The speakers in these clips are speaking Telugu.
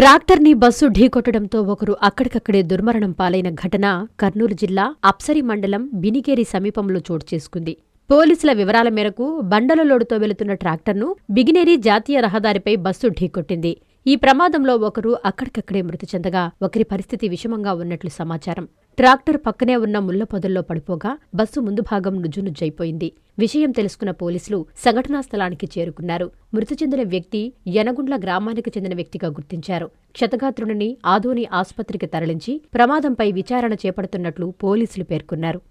ట్రాక్టర్ని బస్సు ఢీకొట్టడంతో ఒకరు అక్కడికక్కడే దుర్మరణం పాలైన ఘటన కర్నూలు జిల్లా అప్సరి మండలం బినిగేరి సమీపంలో చోటు చేసుకుంది. పోలీసుల వివరాల మేరకు బండల లోడుతో వెళుతున్న ట్రాక్టర్ను బిగినేరి జాతీయ రహదారిపై బస్సు ఢీకొట్టింది. ఈ ప్రమాదంలో ఒకరు అక్కడికక్కడే మృతి చెందగా ఒకరి పరిస్థితి విషమంగా ఉన్నట్లు సమాచారం. ట్రాక్టర్ పక్కనే ఉన్న ముళ్ల పొదల్లో పడిపోగా బస్సు ముందు భాగం నుజ్జునుజ్జైపోయింది. విషయం తెలుసుకున్న పోలీసులు సంఘటనా స్థలానికి చేరుకున్నారు. మృతి చెందిన వ్యక్తి యనగుండ్ల గ్రామానికి చెందిన వ్యక్తిగా గుర్తించారు. క్షతగాత్రుడిని ఆదోని ఆసుపత్రికి తరలించి ప్రమాదంపై విచారణ చేపడుతున్నట్లు పోలీసులు పేర్కొన్నారు.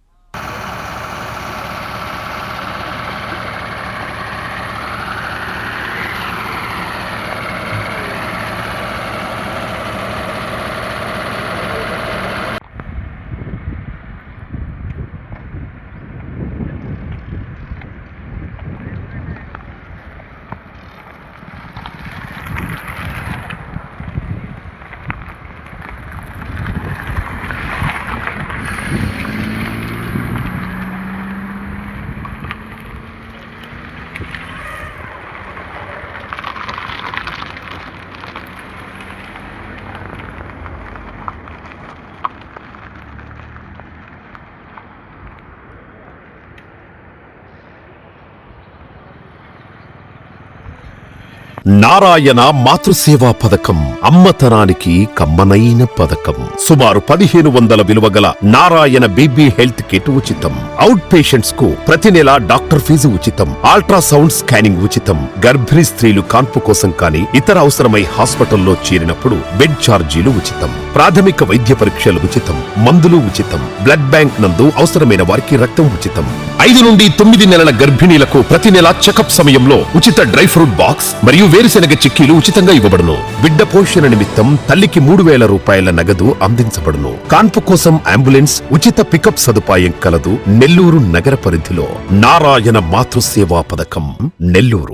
నారాయణ మాతృసేవా పథకం అమ్మతనానికి కమ్మనైన పథకం. సుమారు 1500 విలువగల నారాయణ బీబీ హెల్త్ కిట్ ఉచితం. అవుట్ పేషెంట్స్ కు ప్రతి నెల డాక్టర్ ఫీజు ఉచితం. అల్ట్రాసౌండ్ స్కానింగ్ ఉచితం. గర్భిణీ స్త్రీలు కాన్పు కోసం కానీ ఇతర అవసరమై హాస్పిటల్లో చేరినప్పుడు బెడ్ ఛార్జీలు ఉచితం. ప్రాథమిక వైద్య పరీక్షలు ఉచితం. మందులు ఉచితం. బ్లడ్ బ్యాంక్ నందు అవసరమైన వారికి రక్తం ఉచితం. 5 నుండి 9 నెలల గర్భిణీలకు ప్రతి నెల చెకప్ సమయంలో ఉచిత డ్రై ఫ్రూట్ బాక్స్ మరియు వేరుశెనగ చిక్కీలు ఉచితంగా ఇవ్వబడును. బిడ్డ పోషణ నిమిత్తం తల్లికి 3000 రూపాయల నగదు అందించబడును. కాన్పు కోసం అంబులెన్స్ ఉచిత పికప్ సదుపాయం కలదు. నెల్లూరు నగర పరిధిలో నారాయణ మాతృసేవా పథకం, నెల్లూరు.